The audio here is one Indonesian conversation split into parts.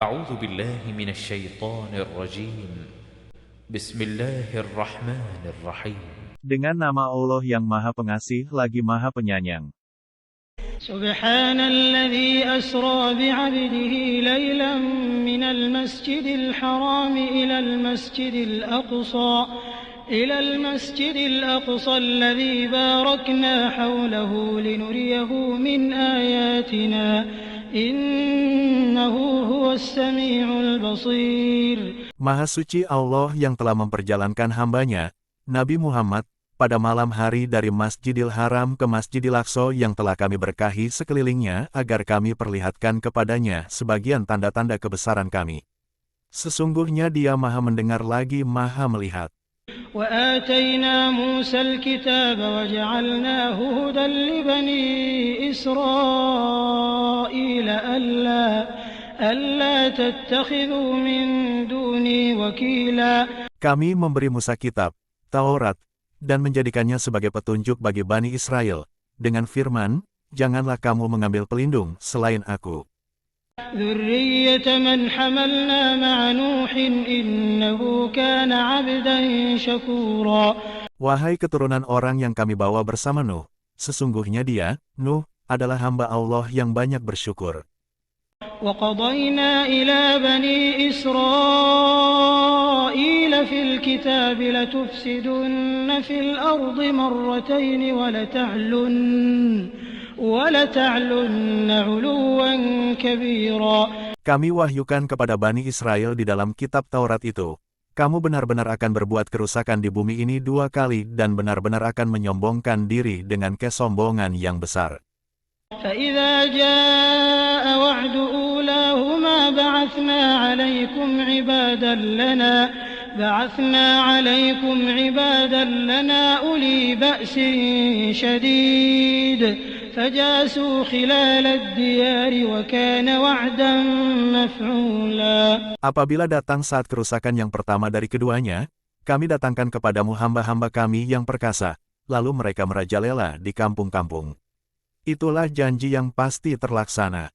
أعوذ بالله من الشيطان الرجيم بسم الله الرحمن الرحيم Dengan nama Allah yang Maha Pengasih lagi Maha Penyayang. سبحان الذي أسرى بعبده ليلا من المسجد الحرام إلى المسجد الأقصى الذي باركنا حوله لنريه من آياتنا إنه هو السميع البصير. Maha suci Allah yang telah memperjalankan hambanya, Nabi Muhammad, pada malam hari dari Masjidil Haram ke Masjidil Aqsa yang telah kami berkahi sekelilingnya agar kami perlihatkan kepadanya sebagian tanda-tanda kebesaran kami. Sesungguhnya Dia Maha mendengar lagi Maha melihat. وآتينا موسى الكتاب وجعلناه هدى لبني إسرائيل ألا تتخذوا من دوني وكيلا. Kami memberi Musa kitab, Taurat, dan menjadikannya sebagai petunjuk bagi Bani Israel, dengan firman, janganlah kamu mengambil pelindung selain aku. ذرية من حملنا مع نوح إنه كان عبدا شكورا. Wahai keturunan orang yang kami bawa bersama Nuh, sesungguhnya dia, Nuh, adalah hamba Allah yang banyak bersyukur. وقضينا إلى بني إسرائيل في الكتاب لتفسدن في الأرض مرتين ولتعلن علوا كبيرا. Kami wahyukan kepada Bani Israel di dalam kitab Taurat itu, kamu benar-benar akan berbuat kerusakan di bumi ini 2 kali dan benar-benar akan menyombongkan diri dengan kesombongan yang besar. فإذا جاء وعد أولاهما بعثنا عليكم عبادا لنا أولي بأس شديد فجاسوا خلال الديار وكان وعدا مفعولا. Apabila datang saat kerusakan yang pertama dari keduanya, kami datangkan kepadamu hamba-hamba kami yang perkasa, lalu mereka merajalela di kampung-kampung. Itulah janji yang pasti terlaksana.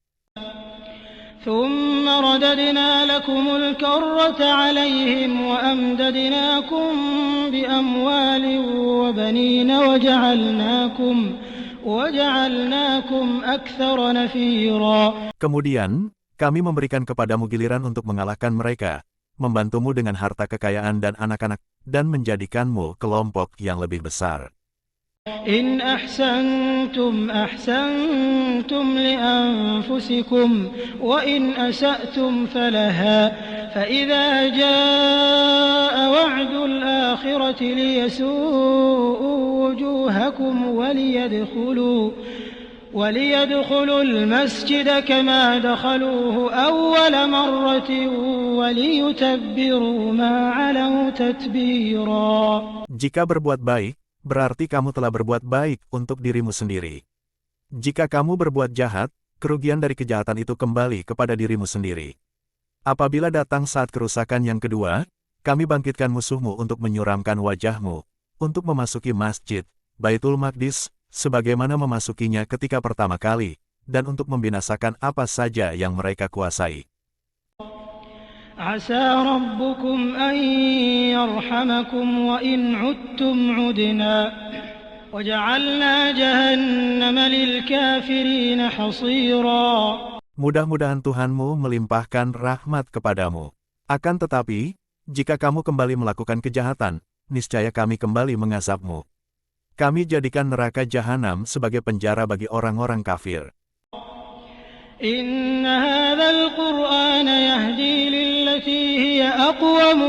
ثم رددنا لكم الكرة عليهم وأمددناكم بأموال وبنين وجعلناكم أكثر نفيرا. Kemudian, kami memberikan kepadamu giliran untuk mengalahkan mereka, membantumu dengan harta kekayaan dan anak-anak, dan menjadikanmu kelompok yang lebih besar. إن أحسنتم لأنفسكم وإن أسأتم فلها فإذا جاء وعد الآخرة ليسوءوا وجوهكم وليدخلوا المسجد كما دخلوه أول مرة وليتبروا ما علوا تتبيرا. Jika berbuat baik, berarti kamu telah berbuat baik untuk dirimu sendiri. Jika kamu berbuat jahat, kerugian dari kejahatan itu kembali kepada dirimu sendiri. Apabila datang saat kerusakan yang kedua, kami bangkitkan musuhmu untuk menyuramkan wajahmu, untuk memasuki masjid, Baitul Maqdis, sebagaimana memasukinya ketika pertama kali, dan untuk membinasakan apa saja yang mereka kuasai. عسى ربكم أن يرحمكم وإن عدتم عدنا وجعلنا جهنم للكافرين حصيرا. Mudah-mudahan Tuhanmu melimpahkan rahmat kepadamu. Akan tetapi, jika kamu kembali melakukan kejahatan, niscaya kami kembali mengazabmu. Kami jadikan neraka jahanam sebagai penjara bagi orang-orang kafir. إن هذا القرآن يهدي للتي هي أقوم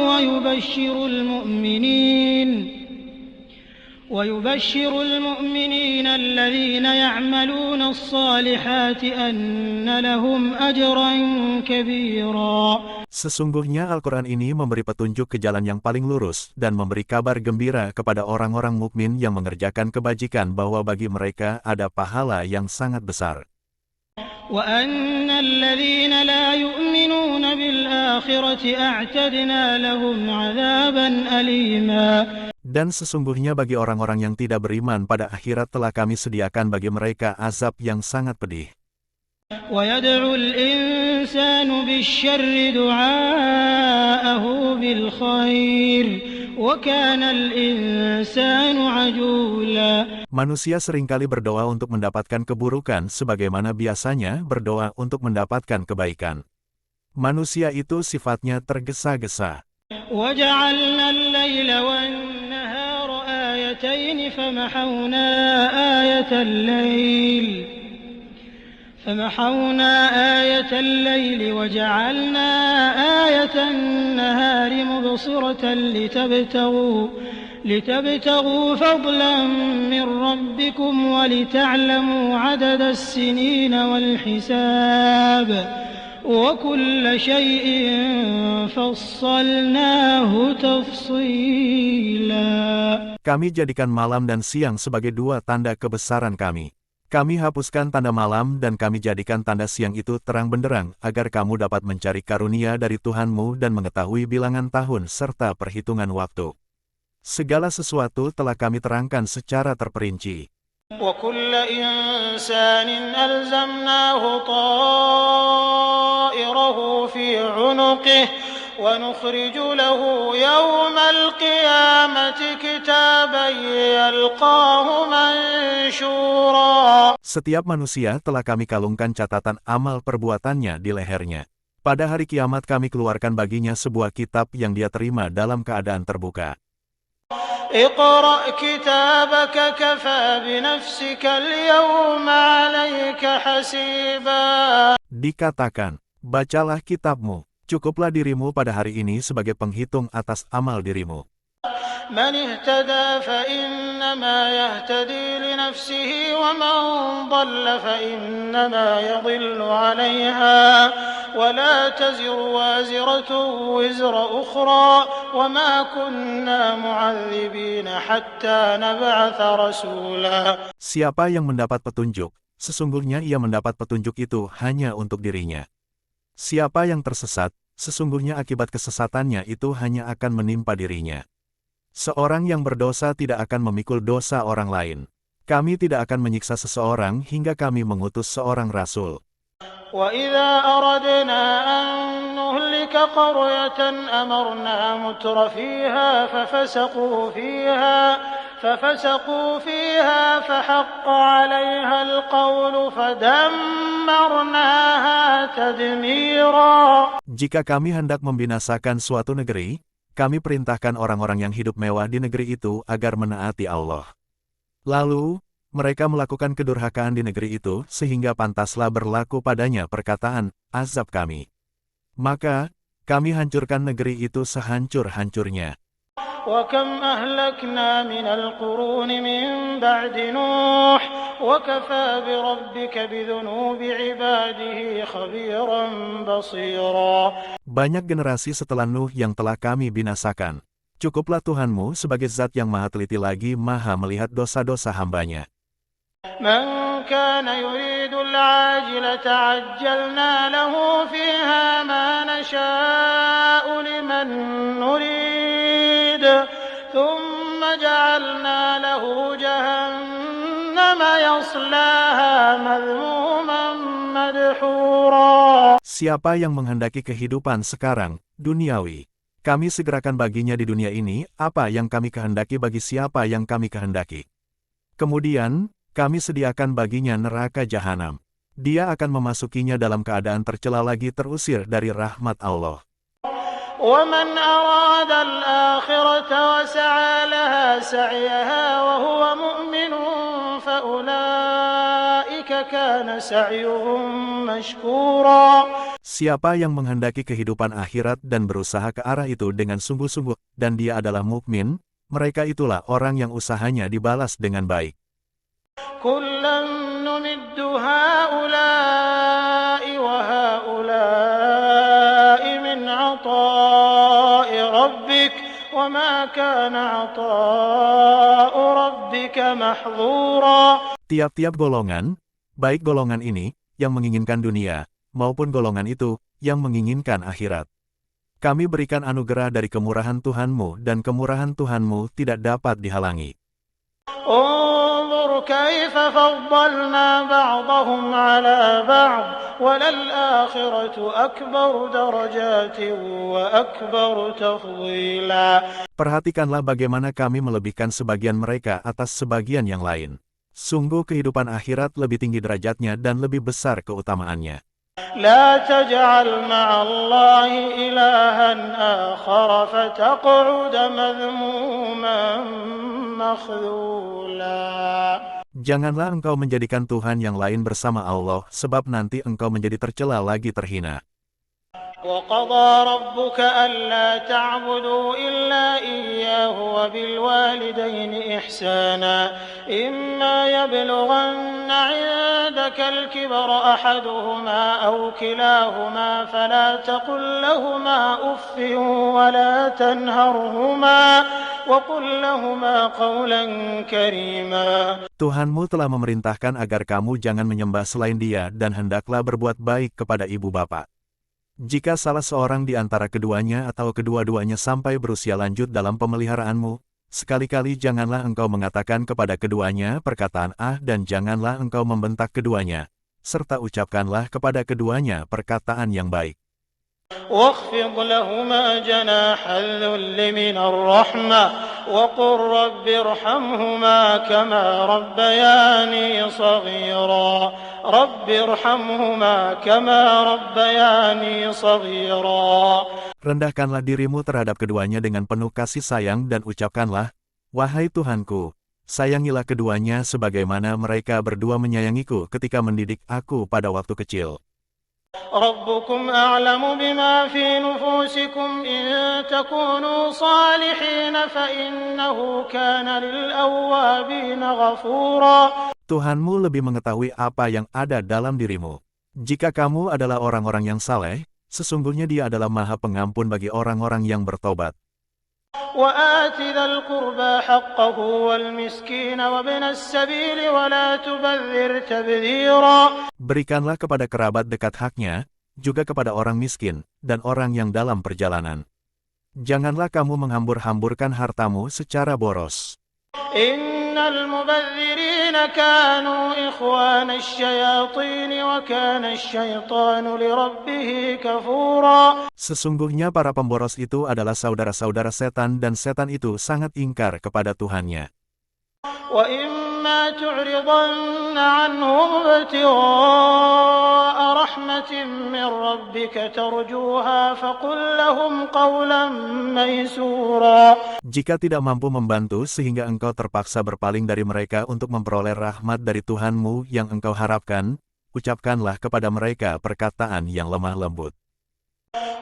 ويبشر المؤمنين الذين يعملون الصالحات أن لهم أجرا كبيرا. Sesungguhnya Al-Quran ini memberi petunjuk ke jalan yang paling lurus dan memberi kabar gembira kepada orang-orang mukmin yang mengerjakan kebajikan bahwa bagi mereka ada pahala yang sangat besar. وأن الذين لا يؤمنون بالآخرة أعتدنا لهم عذابا أليما. Dan sesungguhnya bagi orang-orang yang tidak beriman pada akhirat telah kami sediakan bagi mereka azab yang sangat pedih. ويدعو الإنسان بالشر دعاءه بالخير وكان الإنسان عجولا. Manusia seringkali berdoa untuk mendapatkan keburukan sebagaimana biasanya berdoa untuk mendapatkan kebaikan. Manusia itu sifatnya tergesa-gesa. وجعلنا الليل والنهار آيتين فمحونا آية الليل وجعلنا آية النهار مبصرة لتبتغوا فضلا من ربكم ولتعلموا عدد السنين والحساب وكل شيء فصلناه تفصيلا. Kami jadikan malam dan siang sebagai dua tanda kebesaran kami. Kami hapuskan tanda malam dan kami jadikan tanda siang itu terang benderang agar kamu dapat mencari karunia dari Tuhanmu dan mengetahui bilangan tahun serta perhitungan waktu. Segala sesuatu telah kami terangkan secara terperinci. وكل إنسان ألزمناه طائره في عنقه ونخرج له يوم القيامة كتابا يلقاه منشورا. Setiap manusia telah kami kalungkan catatan amal perbuatannya di lehernya. Pada hari kiamat kami keluarkan baginya sebuah kitab yang dia terima dalam keadaan terbuka. اقرأ كتابك كفى بنفسك اليوم عليك حسيبا. Dikatakan, bacalah kitabmu, cukuplah dirimu pada hari ini sebagai penghitung atas amal dirimu. من اهتدى فإنما يهتدي لنفسه ومن ضل فإنما يضل عليها ولا تزر وازرة وزر أخرى وما كنا معذبين حتى نبعث رسولا. Siapa yang mendapat petunjuk, sesungguhnya ia mendapat petunjuk itu hanya untuk dirinya. Siapa yang tersesat, sesungguhnya akibat kesesatannya itu hanya akan menimpa dirinya. Seorang yang berdosa tidak akan memikul dosa orang lain. Kami tidak akan menyiksa seseorang hingga kami mengutus seorang rasul. وَإِذَا أَرَدْنَا أَن نُّهْلِكَ قَرْيَةً أَمَرْنَا مُتْرَفِيهَا فَفَسَقُوا فِيهَا فَحَقَّ عَلَيْهَا الْقَوْلُ فَدَمَّرْنَاهَا تَدْمِيرًا. Jika kami hendak membinasakan suatu negeri, kami perintahkan orang-orang yang hidup mewah di negeri itu agar menaati Allah. Lalu, mereka melakukan kedurhakaan di negeri itu sehingga pantaslah berlaku padanya perkataan, azab kami. Maka, kami hancurkan negeri itu sehancur-hancurnya. وَكَمْ أَهْلَكْنَا مِنَ الْقُرُونِ مِنْ بَعْدِ نُوحٍ وَكَفَى بِرَبِّكَ بِذُنُوبِ عِبَادِهِ خَبِيرًا بَصِيرًا. Banyak generasi setelah Nuh yang telah kami binasakan. Cukuplah Tuhanmu sebagai zat yang maha teliti lagi maha melihat dosa-dosa hambanya. مَنْ كَانَ يُرِيدُ الْعَاجِلَةَ عَجَّلْنَا لَهُ فِيهَا مَا نَشَاءُ لِمَنْ نُرِيدُ ثُمَّ جَعَلْنَا لَهُ جَهَنَّمَ يَصْلَاهَا مَذْمُومًا مَدْحُورًا. Siapa yang menghendaki kehidupan sekarang, duniawi, kami segerakan baginya di dunia ini apa yang kami kehendaki bagi siapa yang kami kehendaki. Kemudian, kami sediakan baginya neraka jahanam. Dia akan memasukinya dalam keadaan tercela lagi terusir dari rahmat Allah. وَمَنْ أَرَادَ الْآخِرَةَ وَسَعَى لَهَا سَعْيَهَا وَهُوَ مُؤْمِنٌ فَأُولَئِكَ كَانَ سَعْيُهُمْ مَشْكُورًا. Siapa yang menghendaki kehidupan akhirat dan berusaha ke arah itu dengan sungguh-sungguh, dan dia adalah mukmin, mereka itulah orang yang usahanya dibalas dengan baik. كُلًّا نُّمِدُّ هَٰؤُلَاءِ وَهَٰؤُلَاءِ مِنْ عَطَاءِ رَبِّكَ وَمَا كَانَ عَطَاءُ رَبِّكَ مَحْظُورًا. Tiap-tiap golongan, baik golongan ini, yang menginginkan dunia, maupun golongan itu, yang menginginkan akhirat. Kami berikan anugerah dari kemurahan Tuhanmu dan kemurahan Tuhanmu tidak dapat dihalangi. انظُرْ انظر كيف فضلنا بعضهم على بعض وللآخرة أكبر درجات وأكبر تفضيلا. Perhatikanlah bagaimana kami melebihkan sebagian mereka atas sebagian yang lain. Sungguh kehidupan akhirat lebih tinggi derajatnya dan lebih besar keutamaannya. لا تجعل مع الله إلها آخر فتقعد مذموما مخذولا. Janganlah engkau menjadikan Tuhan yang lain bersama Allah, sebab nanti engkau menjadi tercela lagi terhina. وقضى ربك ألا تعبدوا إلا إياه وبالوالدين إحسانا إما يبلغن عندك الكبر أحدهما أو كلاهما فلا تقل لهما أف ولا تنهرهما وقل لهما قولا كريما. Tuhanmu telah memerintahkan agar kamu jangan menyembah selain Dia dan hendaklah berbuat baik kepada ibu bapa. Jika salah seorang di antara keduanya atau kedua-duanya sampai berusia lanjut dalam pemeliharaanmu, sekali-kali janganlah engkau mengatakan kepada keduanya perkataan dan janganlah engkau membentak keduanya, serta ucapkanlah kepada keduanya perkataan yang baik. واخفض لهما جناح الذل من الرحمة وقل رب ارحمهما كما ربياني صغيرا رب ارحمهما كما ربياني صغيرا. Rendahkanlah dirimu terhadap keduanya dengan penuh kasih sayang dan ucapkanlah, wahai Tuhanku, sayangilah keduanya sebagaimana mereka berdua menyayangiku ketika mendidik aku pada waktu kecil. ربكم أعلم بما في نفوسكم إن تكونوا صالحين فإنه كان للأوابين غفورا. Tuhanmu lebih mengetahui apa yang ada dalam dirimu. Jika kamu adalah orang-orang yang saleh, sesungguhnya Dia adalah Maha Pengampun bagi orang-orang yang bertobat. وآت ذا القربى حقه والمسكين وابن السبيل ولا تبذر تبذيرا. Berikanlah kepada kerabat dekat haknya, juga kepada orang miskin, dan orang yang dalam perjalanan. Janganlah kamu menghambur-hamburkan hartamu secara boros. إن المبذرين كانوا إخوان الشياطين وكان الشيطان لربه كفورا. Sesungguhnya para pemboros itu adalah saudara-saudara setan dan setan itu sangat ingkar kepada Tuhannya. وإما تعرضن عنهم ابتغاء رحمة من ربك ترجوها فقل لهم قولا ميسورا. Jika tidak mampu membantu sehingga engkau terpaksa berpaling dari mereka untuk memperoleh rahmat dari Tuhanmu yang engkau harapkan, ucapkanlah kepada mereka perkataan yang lemah lembut.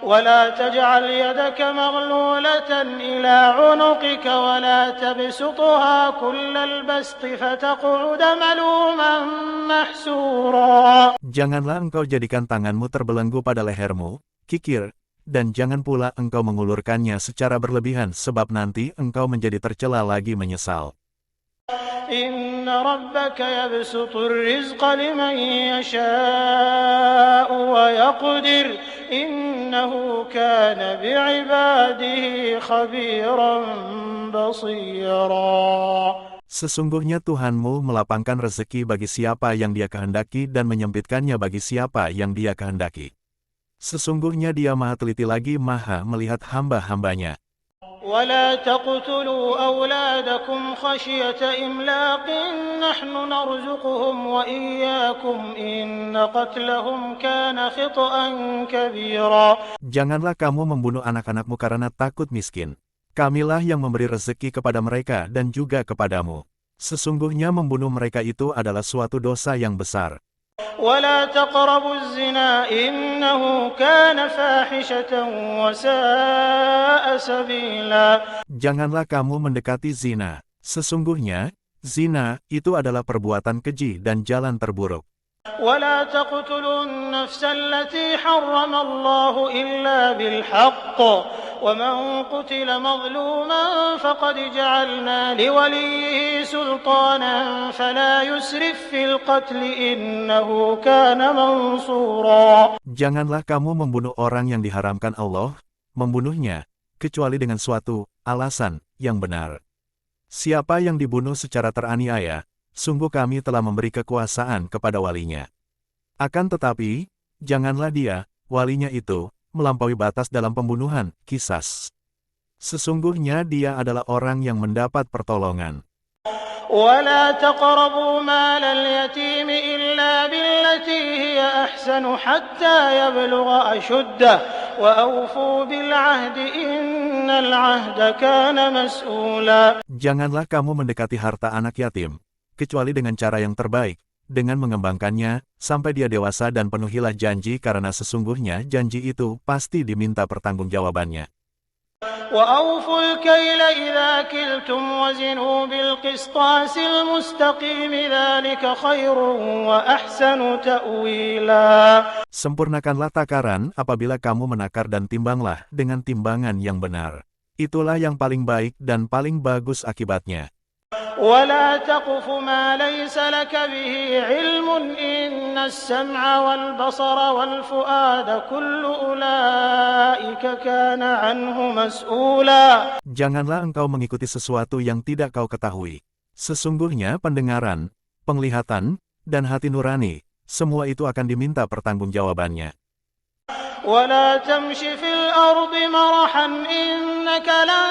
ولا تجعل يدك مغلولة إلى عنقك ولا تبسطها كل البسط فتقعد ملوما محسورا. Janganlah engkau jadikan tanganmu terbelenggu pada lehermu, kikir, dan jangan pula engkau mengulurkannya secara berlebihan sebab nanti engkau menjadi tercela lagi menyesal. إن ربك يبسط الرزق لمن يشاء ويقدر إنه كان بعباده خبيرا بصيرا. Sesungguhnya Tuhanmu melapangkan rezeki bagi siapa yang Dia kehendaki dan menyempitkannya bagi siapa yang Dia kehendaki. Sesungguhnya Dia Maha teliti lagi Maha melihat hamba-hambanya. ولا تقتلوا أولادكم خشية إملاق نحن نرزقهم وإياكم إن قتلهم كان خطأ كبيرا. Janganlah kamu membunuh anak-anakmu karena takut miskin. Kamilah yang memberi rezeki kepada mereka dan juga kepadamu. Sesungguhnya membunuh mereka itu adalah suatu dosa yang besar. ولا تقربوا الزنا إنه كان فاحشة وساء سبيلا. Janganlah kamu mendekati zina. Sesungguhnya, zina itu adalah perbuatan keji dan jalan terburuk. ولا تقتلوا النفس التي حرم الله إلا بالحق ومن قتل مظلوما فقد جعلنا لوليه سلطانا فلا يسرف في القتل إنه كان منصورا. Janganlah kamu membunuh orang yang diharamkan Allah, membunuhnya, kecuali dengan suatu alasan yang benar. Siapa yang dibunuh secara teraniaya, sungguh kami telah memberi kekuasaan kepada walinya. Akan tetapi, janganlah dia, walinya itu, melampaui batas dalam pembunuhan, qisas. Sesungguhnya dia adalah orang yang mendapat pertolongan. ولا تقربوا مال اليتيم إلا بالتي هي أحسن حتى يبلغ أشده وأوفوا بالعهد إن العهد كان مسؤولا. Janganlah kamu mendekati harta anak yatim, kecuali dengan cara yang terbaik, dengan mengembangkannya, sampai dia dewasa dan penuhilah janji karena sesungguhnya janji itu pasti diminta pertanggungjawabannya. وأوفوا الكيل إذا كلتم وزنوا بالقسطاس المستقيم ذلك خير وأحسن تأويلا. Sempurnakanlah takaran apabila kamu menakar dan timbanglah dengan timbangan yang benar. Itulah yang paling baik dan paling bagus akibatnya. ولا تقف ما ليس لك به علم إن السمع والبصر والفؤاد كل أولئك كان عنه مسؤولا. Janganlah engkau mengikuti sesuatu yang tidak kau ketahui. Sesungguhnya pendengaran, penglihatan, dan hati nurani, semua itu akan diminta pertanggungjawabannya. ولا تمش في الأرض مرحا إنك لن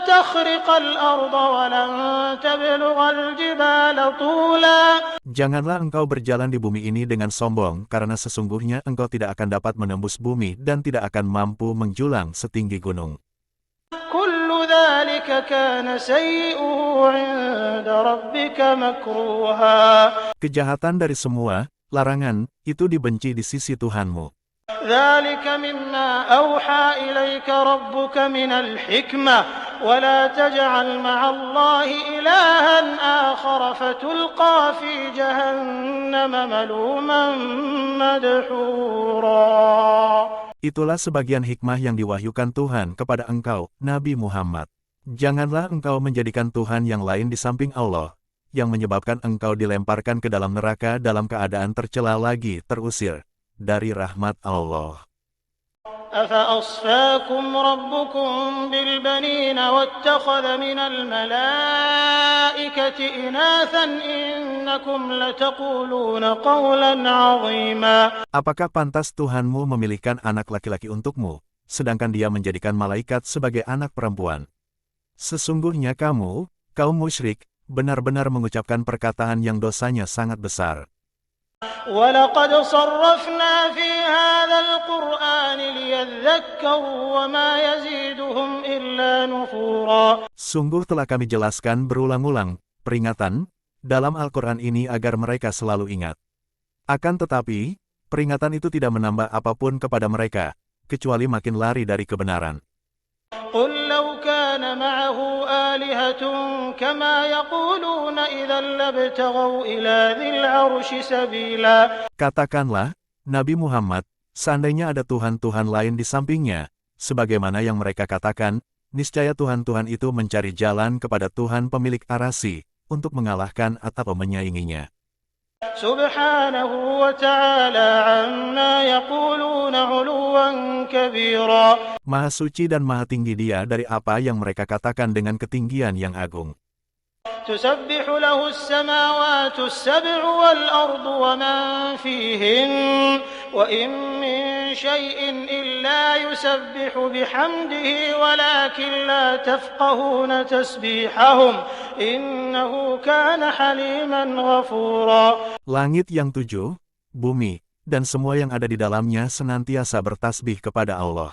تخرق الأرض ولن تبلغ الجبال طولا. Janganlah engkau berjalan di bumi ini dengan sombong, karena sesungguhnya engkau tidak akan dapat menembus bumi dan tidak akan mampu menjulang setinggi gunung. كل ذلك كان سيئه عند ربك مكروها. Kejahatan dari semua, larangan, itu dibenci di sisi Tuhanmu. ذلك مما أوحى إليك ربك من الحكمة ولا تجعل مع الله إلها آخر فتلقى في جهنم ملوما مدحورا. Itulah sebagian hikmah yang diwahyukan Tuhan kepada engkau, Nabi Muhammad. Janganlah engkau menjadikan Tuhan yang lain di samping Allah, yang menyebabkan engkau dilemparkan ke dalam neraka dalam keadaan tercela lagi terusir dari rahmat Allah. أفأصفاكم ربكم بالبنين واتخذ من الملائكة إناثا إنكم لتقولون قولا عظيما. Apakah pantas Tuhanmu memilihkan anak laki-laki untukmu, sedangkan dia menjadikan malaikat sebagai anak perempuan? Sesungguhnya kamu, kaum musyrik, benar-benar mengucapkan perkataan yang dosanya sangat besar. وَلَقَدْ صَرَّفْنَا فِي هَذَا الْقُرْآنِ لِيَذَّكَّرُوا وَمَا يَزِيدُهُمْ إِلَّا نُفُورًا. Sungguh telah kami jelaskan berulang-ulang, peringatan, dalam Al-Quran ini agar mereka selalu ingat. Akan tetapi, peringatan itu tidak menambah apapun kepada mereka, kecuali makin lari dari kebenaran. قُلْ لَوْ كَانَ مَعَهُ آلِهَةٌ كَمَا يَقُولُونَ إِذًا لَابْتَغَوْا إِلَى ذِي الْعَرْشِ سَبِيلًا. Katakanlah, Nabi Muhammad, seandainya ada Tuhan-Tuhan lain di sampingnya, sebagaimana yang mereka katakan, niscaya Tuhan-Tuhan itu mencari jalan kepada Tuhan pemilik arasy, untuk mengalahkan atau menyainginya. Subhanahu wa ta'ala amma yaquluna 'uluwan kabira. Maha suci dan maha tinggi Dia dari apa yang mereka katakan dengan ketinggian yang agung. Tusabbihu lahu as-samawati as-sab'u wal-ardu wa man fihin wa in min shay'in illa yusabbihu bihamdihi walakin la tafqahuna tasbihahum innahu kana haliman ghafura. Langit yang 7, bumi, dan semua yang ada di dalamnya senantiasa bertasbih kepada Allah.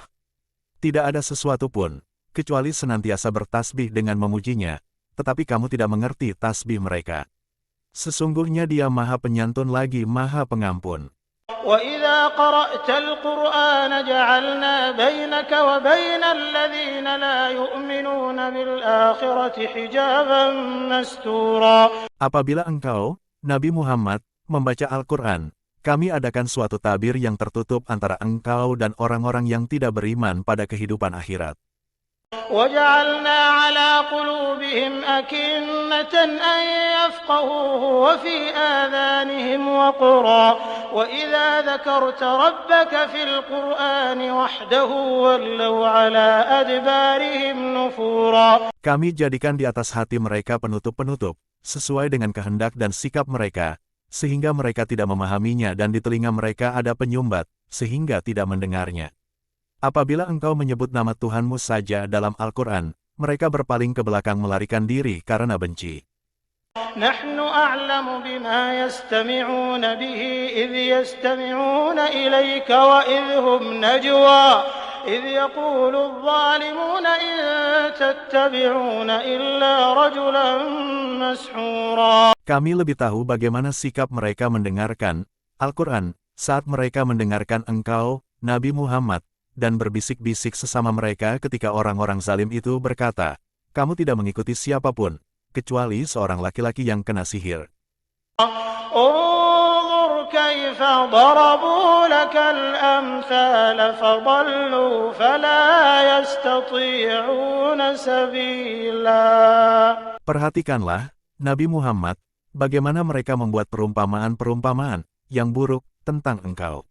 Tidak ada sesuatu pun, kecuali senantiasa bertasbih dengan memujinya, tetapi kamu tidak mengerti tasbih mereka. Sesungguhnya Dia Maha Penyantun lagi Maha Pengampun. وَإِذَا قَرَأْتَ الْقُرْآنَ جَعَلْنَا بَيْنَكَ وَبَيْنَ الَّذِينَ لَا يُؤْمِنُونَ بِالْآخِرَةِ حِجَابًا مَسْتُورًا. Apabila engkau, Nabi Muhammad, membaca Al-Quran, kami adakan suatu tabir yang tertutup antara engkau dan orang-orang yang tidak beriman pada kehidupan akhirat. وَجَعَلْنَا عَلَى قُلُوبِهِمْ أَكِنَّةً أَن يَفْقَهُوهُ وَفِي آذَانِهِمْ وَقْرًا وَإِذَا ذَكَرْتَ رَبَّكَ فِي الْقُرْآنِ وَحْدَهُ وَلَّوْا عَلَى أَدْبَارِهِمْ نُفُورًا. Kami jadikan di atas hati mereka penutup-penutup, sesuai dengan kehendak dan sikap mereka, sehingga mereka tidak memahaminya dan di telinga mereka ada penyumbat, sehingga tidak mendengarnya. Apabila engkau menyebut nama Tuhanmu saja dalam Al-Quran, mereka berpaling ke belakang melarikan diri karena benci. نحن أعلم بما يستمعون به إذ يستمعون إليك وإذ هم نجوى إذ يقول الظالمون إن تتبعون إلا رجلا مسحورا. Kami lebih tahu bagaimana sikap mereka mendengarkan Al-Quran saat mereka mendengarkan engkau, Nabi Muhammad, dan berbisik-bisik sesama mereka ketika orang-orang zalim itu berkata, kamu tidak mengikuti siapapun, kecuali seorang laki-laki yang kena sihir. انظر كيف ضربوا لك الأمثال فضلوا فلا يستطيعون سبيلا. Perhatikanlah, Nabi Muhammad, bagaimana mereka membuat perumpamaan-perumpamaan yang buruk tentang engkau.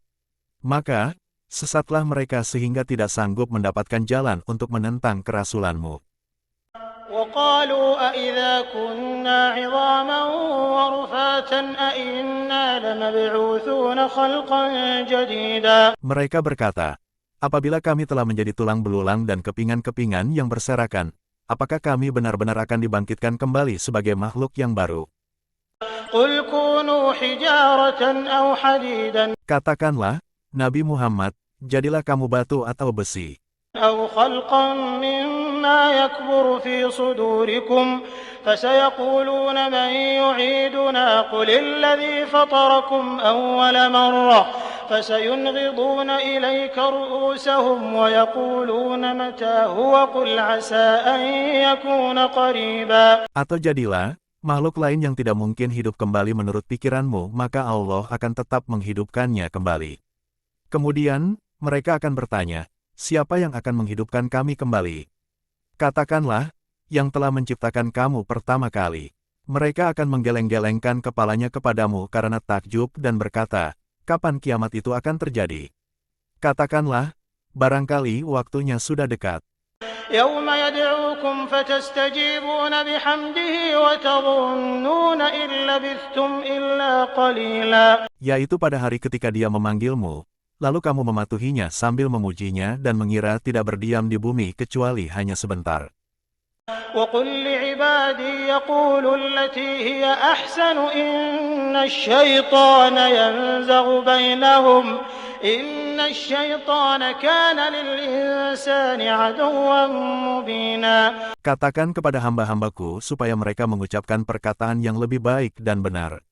Maka, sesatlah mereka sehingga tidak sanggup mendapatkan jalan untuk menentang kerasulanmu. وقالوا أإذا كنا عظاما ورفاتا أإنا لمبعوثون خلقا جديدا. Mereka berkata, apabila kami telah menjadi tulang belulang dan kepingan-kepingan yang berserakan, apakah kami benar-benar akan dibangkitkan kembali sebagai makhluk yang baru? قل كونوا حجارة أو حديدا. Katakanlah, Nabi Muhammad, jadilah kamu batu atau besi. أو خلقا مما يكبر في صدوركم فسيقولون من يعيدنا قل الذي فطركم أول مرة فسينغضون إليك رؤوسهم ويقولون متى هو قل عسى أن يكون قريبا. Atau jadilah makhluk lain yang tidak mungkin hidup kembali menurut pikiranmu, maka Allah akan tetap menghidupkannya kembali. Kemudian, mereka akan bertanya, siapa yang akan menghidupkan kami kembali? Katakanlah, yang telah menciptakan kamu pertama kali. Mereka akan menggeleng-gelengkan kepalanya kepadamu karena takjub dan berkata, kapan kiamat itu akan terjadi? Katakanlah, barangkali waktunya sudah dekat. يوم يدعوكم فتستجيبون بحمده وتظنون إن لبثتم إلا قليلا. Yaitu pada hari ketika dia memanggilmu, lalu kamu mematuhinya sambil memujinya dan mengira tidak berdiam di bumi kecuali hanya sebentar. وقل لعبادي يقولوا التي هي أحسن إن الشيطان ينزغ بينهم إن الشيطان كان للإنسان عدوا مبينا. Katakan kepada hamba-hambaku supaya mereka mengucapkan perkataan yang lebih baik dan benar.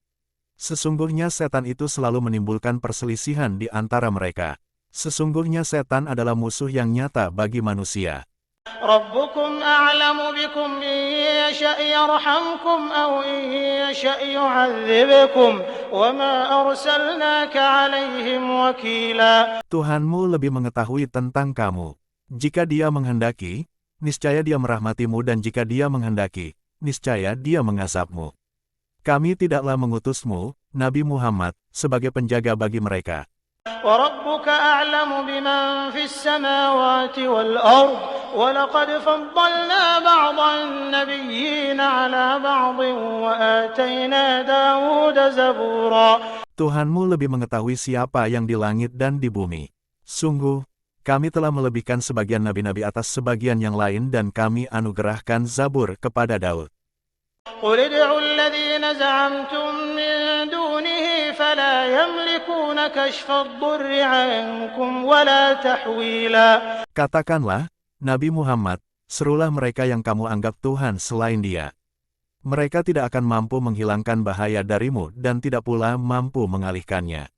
Sesungguhnya setan itu selalu menimbulkan perselisihan di antara mereka. Sesungguhnya setan adalah musuh yang nyata bagi manusia. ربكم أعلم بكم إن يشأ يرحمكم أو إن يشأ يعذبكم وما أرسلناك عليهم وكيلا. Tuhanmu lebih mengetahui tentang kamu. Jika Dia menghendaki, niscaya Dia merahmatimu, dan jika Dia menghendaki, niscaya Dia mengazabmu. Kami tidaklah mengutusmu, Nabi Muhammad, sebagai penjaga bagi mereka. وربك أعلم بمن في السماوات والأرض ولقد فضلنا بعض النبيين على بعض وآتينا داود زبورا. Tuhanmu lebih mengetahui siapa yang di langit dan di bumi. Sungguh, kami telah melebihkan sebagian nabi-nabi atas sebagian yang lain dan kami anugerahkan Zabur kepada Daud. قل ادعوا الذين زعمتم من دونه فلا يملكون كشف الضر عنكم ولا تحويلا. Katakanlah, Nabi Muhammad, serulah mereka yang kamu anggap Tuhan selain Dia. Mereka tidak akan mampu menghilangkan bahaya darimu dan tidak pula mampu mengalihkannya.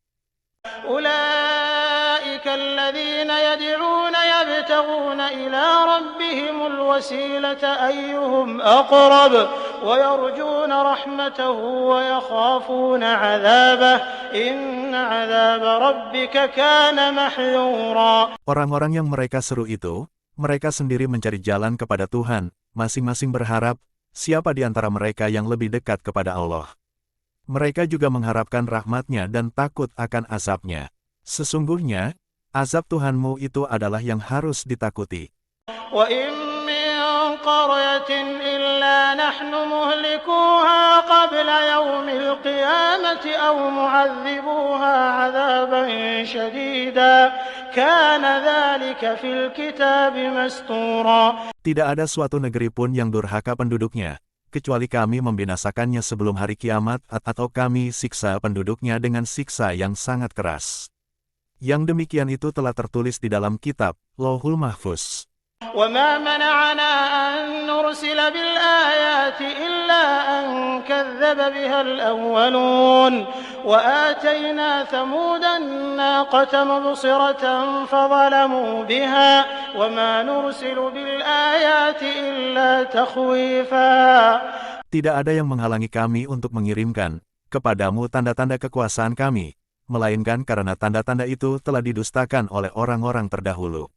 أولئك الذين يدعون يبتغون إلى ربهم الوسيلة أيهم أقرب ويرجون رحمته ويخافون عذابه إن عذاب ربك كان محذورا. Orang-orang yang mereka seru itu, mereka sendiri mencari jalan kepada Tuhan, masing-masing berharap, siapa di antara mereka yang lebih dekat kepada Allah. Mereka juga mengharapkan rahmat-Nya dan takut akan azab-Nya. Sesungguhnya, azab Tuhanmu itu adalah yang harus ditakuti. وإن من قرية إلا نحن مهلكوها قبل يوم القيامة أو معذبوها عذابا شديدا كان ذلك في الكتاب مسطورا. Tidak ada suatu negeri pun yang durhaka penduduknya, kecuali kami membinasakannya sebelum hari kiamat atau kami siksa penduduknya dengan siksa yang sangat keras. Yang demikian itu telah tertulis di dalam kitab, Lauhul Mahfuz. وَمَا مَنَعَنَا أَن نُّرْسِلَ بِالْآيَاتِ إِلَّا أَن كَذَّبَ بِهَا الْأَوَّلُونَ وَآتَيْنَا ثَمُودَ النَّاقَةَ مُبْصِرَةً فَظَلَمُوا بِهَا وَمَا نُرْسِلُ بِالْآيَاتِ إِلَّا تَخْوِيفًا. Tidak ada yang menghalangi kami untuk mengirimkan kepadamu tanda-tanda kekuasaan kami, melainkan karena tanda-tanda itu telah didustakan oleh orang-orang terdahulu.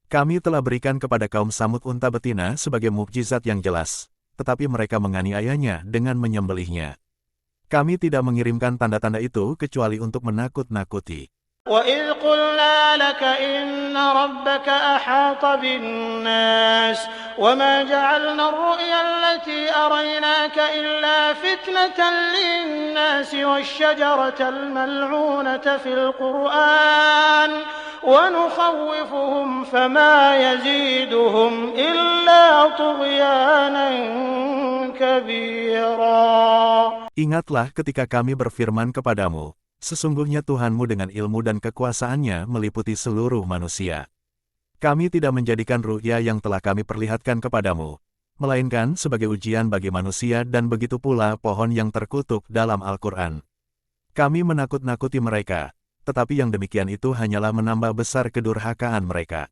Kami telah berikan kepada kaum Samud unta betina sebagai mukjizat yang jelas, tetapi mereka menganiayanya dengan menyembelihnya. Kami tidak mengirimkan tanda-tanda itu kecuali untuk menakut-nakuti. وَإِذْ قُلْنَا لَكَ إِنَّ رَبَّكَ أَحَاطَ بِالنَّاسِ وَمَا جَعَلْنَا الرُّؤْيَا الَّتِي أَرَيْنَاكَ إِلَّا فِتْنَةً لِلنَّاسِ وَالشَّجَرَةَ الْمَلْعُونَةَ فِي الْقُرْآنِ وَنُخَوِّفُهُمْ فَمَا يَزِيدُهُمْ إِلَّا طُغْيَانًا كَبِيرًا. Ingatlah ketika kami berfirman kepadamu, sesungguhnya Tuhanmu dengan ilmu dan kekuasaannya meliputi seluruh manusia. Kami tidak menjadikan ru'ya yang telah kami perlihatkan kepadamu, melainkan sebagai ujian bagi manusia dan begitu pula pohon yang terkutuk dalam Al-Quran. Kami menakut-nakuti mereka, tetapi yang demikian itu hanyalah menambah besar kedurhakaan mereka.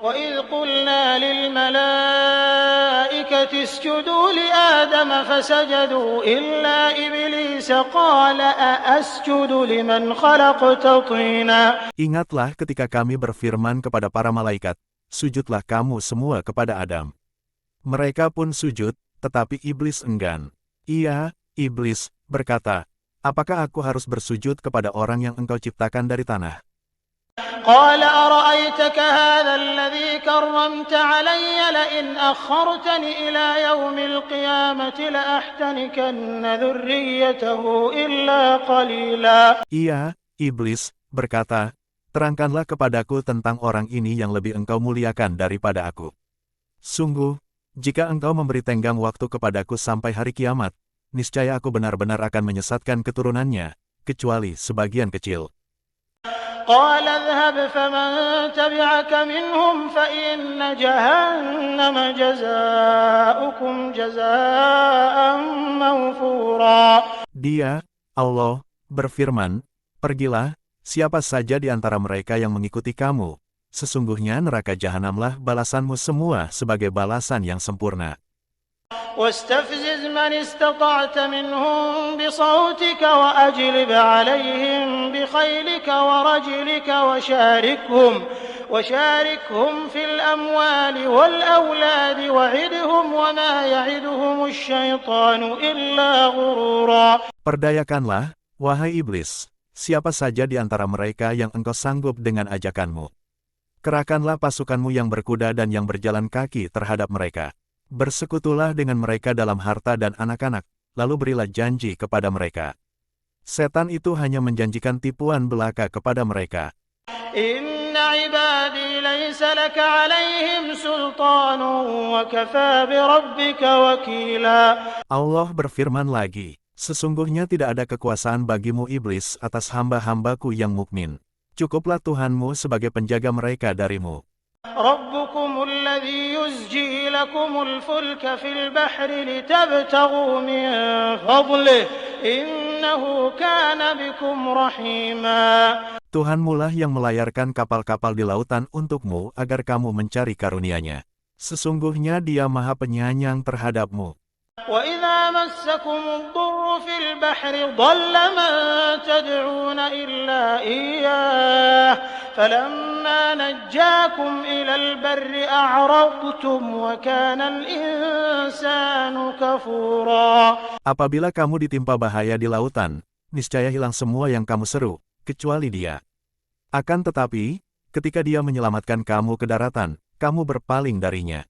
وَإِذْ قُلْنَا لِلْمَلَائِكَةِ اسْجُدُوا لِآدَمَ فَسَجَدُوا إِلَّا إِبْلِيسَ قَالَ أَأَسْجُدُ لِمَنْ خَلَقْتَ طِينًا. Ingatlah ketika kami berfirman kepada para malaikat, sujudlah kamu semua kepada Adam. Mereka pun sujud, tetapi iblis enggan. Ia, iblis, berkata, apakah aku harus bersujud kepada orang yang engkau ciptakan dari tanah? قال أرأيتك هذا الذي كرمت علي لئن أخرتني إلى يوم القيامة لأحتنكن ذريته إلا قليلا. Ia, iblis, berkata, terangkanlah kepadaku tentang orang ini yang lebih engkau muliakan daripada aku. Sungguh, jika engkau memberi tenggang waktu kepadaku sampai hari kiamat, niscaya aku benar-benar akan menyesatkan keturunannya, kecuali sebagian kecil. قال اذهب فمن تبعك منهم فإن جهنم جزاؤكم جزاء موفورا. Dia, Allah, berfirman, pergilah, siapa saja di antara mereka yang mengikuti kamu, sesungguhnya neraka jahanamlah balasanmu semua sebagai balasan yang sempurna. واستفزز من استطعت منهم بصوتك وأجلب عليهم بخيلك ورجلك وشاركهم في الأموال والأولاد وعدهم وما يعدهم الشيطان إلا غرورا. Perdayakanlah, wahai iblis, siapa saja di antara mereka yang engkau sanggup dengan ajakanmu. Kerahkanlah pasukanmu yang berkuda dan yang berjalan kaki terhadap mereka. Bersekutulah dengan mereka dalam harta dan anak-anak, lalu berilah janji kepada mereka. Setan itu hanya menjanjikan tipuan belaka kepada mereka. Inna ibadi laysa laka alaihim sultanun wa kafa bi rabbika wakila. Allah berfirman lagi, sesungguhnya tidak ada kekuasaan bagimu iblis atas hamba-hambaku yang mukmin. Cukuplah Tuhanmu sebagai penjaga mereka darimu. ربكم الذي يزجي لكم الفلك في البحر لتبتغوا من فضله إنه كان بكم رحيما. Tuhanmulah yang melayarkan kapal-kapal di lautan untukmu agar kamu mencari karunia-Nya. Sesungguhnya Dia Maha Penyayang terhadapmu. وَإِذَا مَسَّكُمُ الضُّرُّ فِي الْبَحْرِ ضَلَّ مَن تَدْعُونَ إِلَّا إِيَّاهُ فَلَمَّا نَجَّاكُمْ إِلَى الْبَرِّ أَعْرَضْتُمْ وَكَانَ الْإِنسَانُ كَفُورًا. Apabila kamu ditimpa bahaya di lautan, niscaya hilang semua yang kamu seru, kecuali Dia. Akan tetapi, ketika Dia menyelamatkan kamu ke daratan, kamu berpaling darinya.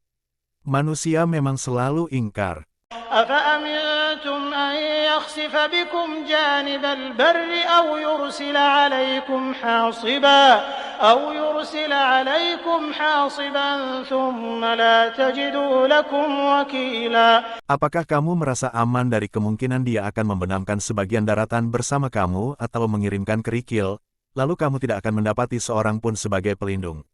Manusia memang selalu ingkar. أفأمنتم أن يخسف بكم جانب البر أو يرسل عليكم حاصبا ثم لا تجدوا لكم وكيلا. Apakah kamu merasa aman dari kemungkinan dia akan membenamkan sebagian daratan bersama kamu atau mengirimkan kerikil, lalu kamu tidak akan mendapati seorang pun sebagai pelindung?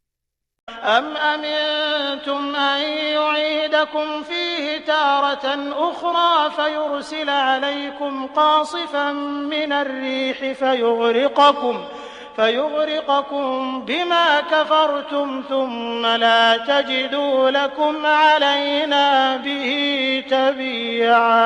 أم أمنتم أن يعيدكم فيه تارة أخرى فيرسل عليكم قاصفا من الريح فيغرقكم بما كفرتم ثم لا تجدوا لكم علينا به تبيعا.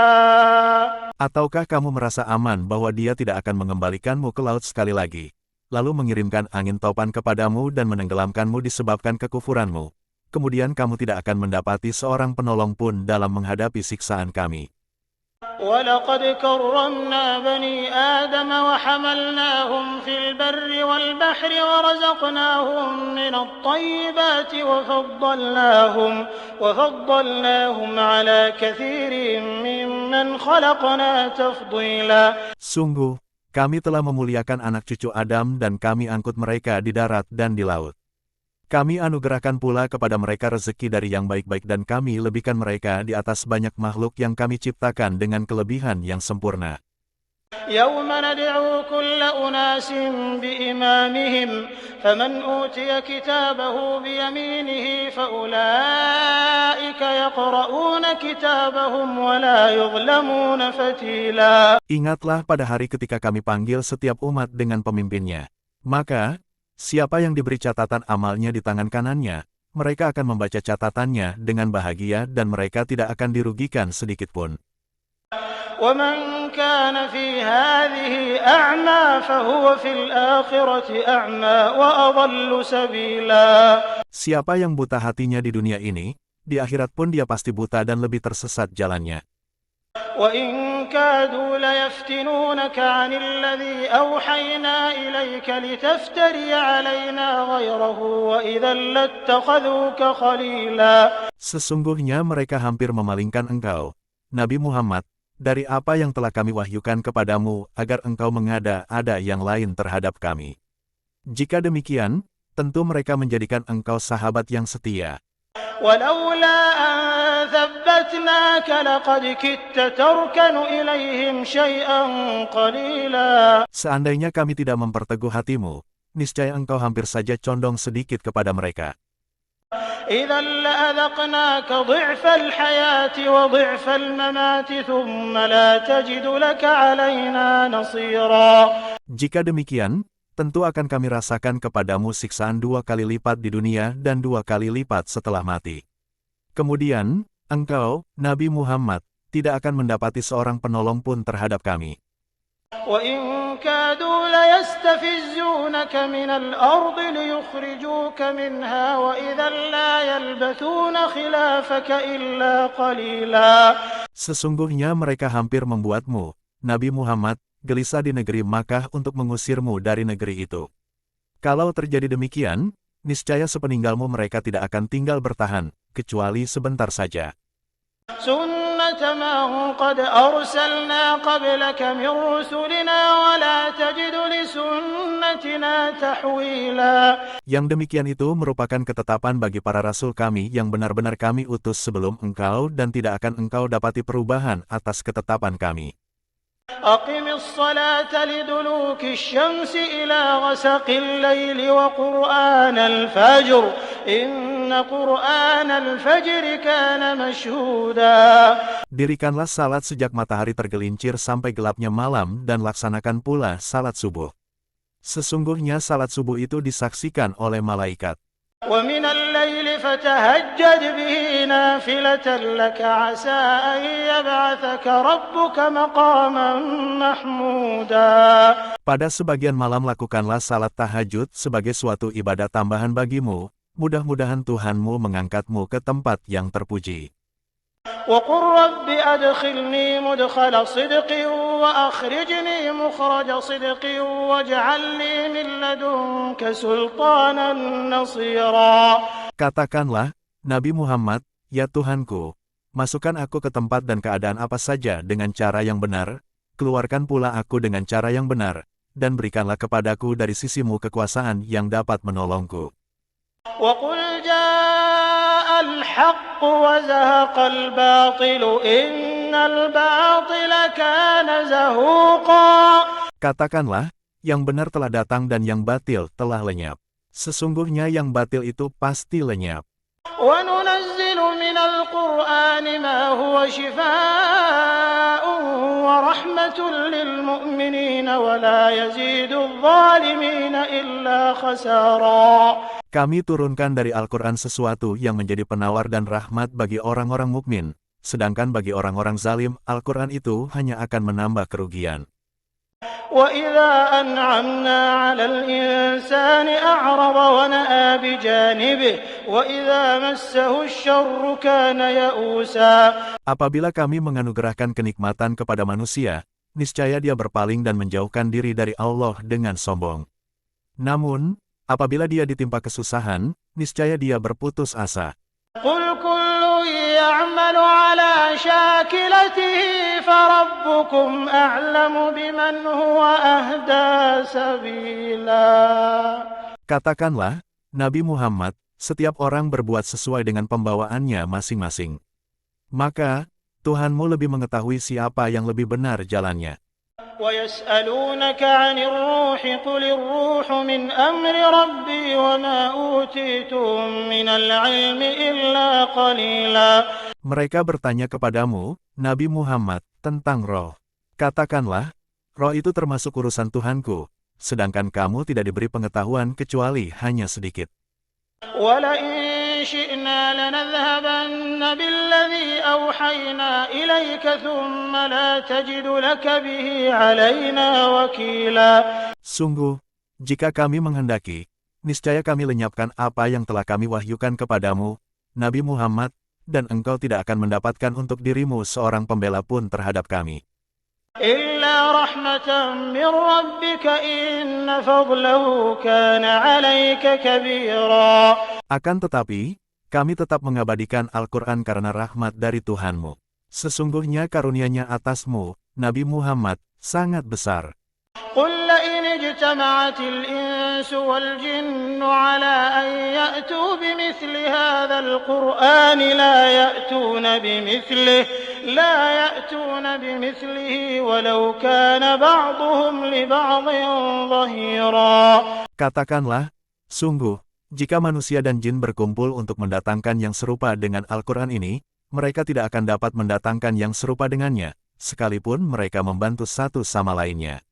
Ataukah kamu merasa aman bahwa dia tidak akan mengembalikanmu ke laut sekali lagi, lalu mengirimkan angin topan kepadamu dan menenggelamkanmu disebabkan kekufuranmu? Kemudian kamu tidak akan mendapati seorang penolong pun dalam menghadapi siksaan kami. وَلَقَدْ كَرَّمْنَا بَنِي آدَمَ وَحَمَلْنَاهُمْ فِي الْبَرِّ وَالْبَحْرِ وَرَزَقْنَاهُمْ مِنَ الطَّيِّبَاتِ وَفَضَّلْنَاهُمْ عَلَى كَثِيرٍ مِّمَّنْ خَلَقْنَا تَفْضِيلًا. Sungguh, kami telah memuliakan anak cucu Adam dan kami angkut mereka di darat dan di laut. Kami anugerahkan pula kepada mereka rezeki dari yang baik-baik dan kami lebihkan mereka di atas banyak makhluk yang kami ciptakan dengan kelebihan yang sempurna. يَوْمَ نَدْعُو كُلَّ أُنَاسٍ بِإِمَامِهِمْ فَمَنْ أُوتِيَ كِتَابَهُ بِيَمِينِهِ فَأُولَئِكَ يَقْرَؤُونَ كِتَابَهُمْ وَلَا يُظْلَمُونَ فَتِيلًا. Ingatlah pada hari ketika kami panggil setiap umat dengan pemimpinnya. Maka, siapa yang diberi catatan amalnya di tangan kanannya, mereka akan membaca catatannya dengan bahagia dan mereka tidak akan dirugikan sedikitpun. وَمَنْ كَانَ فِي هَذِهِ أَعْمَى فَهُوَ فِي الْآخِرَةِ أَعْمَى وَأَضَلُّ سَبِيلًا. Siapa yang buta hatinya di dunia ini, di akhirat pun dia pasti buta dan lebih tersesat jalannya. وَإِنْ كَادُوا لَيَفْتِنُونَكَ عَنِ الَّذِي أَوْحَيْنَا إِلَيْكَ لِتَفْتَرِيَ عَلَيْنَا غَيْرَهُ وَإِذًا لَاتَّخَذُوكَ خَلِيلًا. Sesungguhnya mereka hampir memalingkan engkau, Nabi Muhammad, dari apa yang telah kami wahyukan kepadamu agar engkau mengada-ada yang lain terhadap kami. Jika demikian, tentu mereka menjadikan engkau sahabat yang setia. وَلَوْلَا أَن ثَبَّتْنَاكَ لَقَدْ كِدتَّ تَرْكَنُ إِلَيْهِمْ شَيْئًا قَلِيلًا. Seandainya kami tidak memperteguh hatimu, niscaya engkau hampir saja condong sedikit kepada mereka. إِذًا لَأَذَقْنَاكَ ضِعْفَ الْحَيَاةِ وَضِعْفَ الْمَمَاتِ ثُمَّ لَا تَجِدُ لَكَ عَلَيْنَا نَصِيرًا. Jika demikian, tentu akan kami rasakan kepadamu siksaan 2 kali lipat di dunia dan 2 kali lipat setelah mati. Kemudian, engkau, Nabi Muhammad, tidak akan mendapati seorang penolong pun terhadap kami. وَإِنْ كَادُوا لَيَسْتَفِزُّونَكَ مِنَ الْأَرْضِ لِيُخْرِجُوكَ مِنْهَا وَإِذًا لَا يَلْبَثُونَ خِلَافَكَ إِلَّا قَلِيلًا. Sesungguhnya mereka hampir membuatmu, Nabi Muhammad, gelisah di negeri Makkah untuk mengusirmu dari negeri itu. Kalau terjadi demikian, niscaya sepeninggalmu mereka tidak akan tinggal bertahan, kecuali sebentar saja. سُنَّةَ مَنْ قَدْ أَرْسَلْنَا قَبْلَكَ مِنْ رُسُلِنَا وَلَا تَجِدُ لِسُنَّتِنَا تَحْوِيلًا. Yang demikian itu merupakan ketetapan bagi para rasul kami yang benar-benar kami utus sebelum engkau dan tidak akan engkau dapati perubahan atas ketetapan kami. أقم الصلاة لدلوك الشمس إلى غسق الليل وقرآن الفجر إن قرآن الفجر كان مشهودا. Dirikanlah salat sejak matahari tergelincir sampai gelapnya malam dan laksanakan pula salat subuh. Sesungguhnya salat subuh itu disaksikan oleh malaikat. وَمِنَ اللَّيْلِ فَتَهَجَّدْ بِهِ نَافِلَةً لَكَ عَسَىٰ أَن يَبْعَثَكَ رَبُّكَ مَقَامًا مَّحْمُودًا. Pada sebagian malam lakukanlah salat tahajud sebagai suatu ibadah tambahan bagimu, mudah-mudahan Tuhanmu mengangkatmu ke tempat yang terpuji. وَقُلْ رَبِّ أَدْخِلْنِي مُدْخَلَ صِدْقٍ وَأَخْرِجْنِي مُخْرَجَ صِدْقٍ وَاجْعَل لِّي مِن لَّدُنكَ سُلْطَانًا نَّصِيرًا. Katakanlah, Nabi Muhammad, Ya Tuhanku, masukkan aku ke tempat dan keadaan apa saja dengan cara yang benar, keluarkan pula aku dengan cara yang benar, dan berikanlah kepadaku dari sisimu kekuasaan yang dapat menolongku. وَقُلْ جَاءَ الْحَقُّ وَزَهَقَ الْبَاطِلُ إِنَّ الْبَاطِلَ كَانَ زَهُوقًا. Katakanlah, yang benar telah datang dan yang batil telah lenyap. Sesungguhnya yang batil itu pasti lenyap. وَنُنَزِّلُ مِنَ الْقُرْآنِ مَا هُوَ شِفَاءٌ وَرَحْمَةٌ لِّلْمُؤْمِنِينَ وَلَا يَزِيدُ الظَّالِمِينَ إِلَّا خَسَارًا. Kami turunkan dari Al-Quran sesuatu yang menjadi penawar dan rahmat bagi orang-orang mukmin, sedangkan bagi orang-orang zalim, Al-Quran itu hanya akan menambah kerugian. وَإِذَا أَنْعَمْنَا عَلَى الْإِنسَانِ أَعْرَضَ وَنَأَىٰ بِجَانِبِهِ وَإِذَا مَسَّهُ الشَّرُّ كَانَ يَئُوسًا. Apabila kami menganugerahkan kenikmatan kepada manusia, niscaya dia berpaling dan menjauhkan diri dari Allah dengan sombong. Namun, apabila dia ditimpa kesusahan, niscaya dia berputus asa. قُلْ كُلٌّ يَعْمَلُ عَلَى شَاكِلَتِهِ فَرَبُّكُمْ أَعْلَمُ بِمَنْ هُوَ أَهْدَىٰ سَبِيلًا. Katakanlah, Nabi Muhammad, setiap orang berbuat sesuai dengan pembawaannya masing-masing. Maka, Tuhanmu lebih mengetahui siapa yang lebih benar jalannya. وَيَسْأَلُونَكَ عَنِ الرُّوحِ قُلِ الرُّوحُ مِنْ أَمْرِ رَبِّي وَمَا أُوتِيتُم مِّنَ الْعِلْمِ إِلَّا قَلِيلًا. Mereka bertanya kepadamu, Nabi Muhammad, tentang roh. Katakanlah, roh itu termasuk urusan Tuhanku, sedangkan kamu tidak diberi pengetahuan kecuali hanya sedikit. وَلَئِن شِئْنَا لَنَذْهَبَنَّ بِالَّذِي أَوْحَيْنَا إِلَيْكَ ثُمَّ لَا تَجِدُ لَكَ بِهِ عَلَيْنَا وَكِيلًا. Sungguh, jika kami menghendaki, niscaya kami lenyapkan apa yang telah kami wahyukan kepadamu, Nabi Muhammad, dan engkau tidak akan mendapatkan untuk dirimu seorang pembela pun terhadap kami. إِلَّا رَحْمَةً مِّن رَّبِّكَ إِنَّ فَضْلَهُ كَانَ عَلَيْكَ كَبِيرًا. Akan tetapi, kami tetap mengabadikan Al-Quran karena rahmat dari Tuhanmu. Sesungguhnya karunia-Nya atasmu, Nabi Muhammad, sangat besar. قُل لَّئِنِ اجْتَمَعَتِ الْإِنسُ وَالْجِنُّ عَلَىٰ أَن يَأْتُوا بِمِثْلِ هَٰذَا الْقُرْآنِ لَا يَأْتُونَ بِمِثْلِهِ وَلَوْ كَانَ بَعْضُهُمْ لِبَعْضٍ ظَهِيرًا. Katakanlah, sungguh, jika manusia dan jin berkumpul untuk mendatangkan yang serupa dengan Al-Quran ini, mereka tidak akan dapat mendatangkan yang serupa dengannya, sekalipun mereka membantu satu sama lainnya.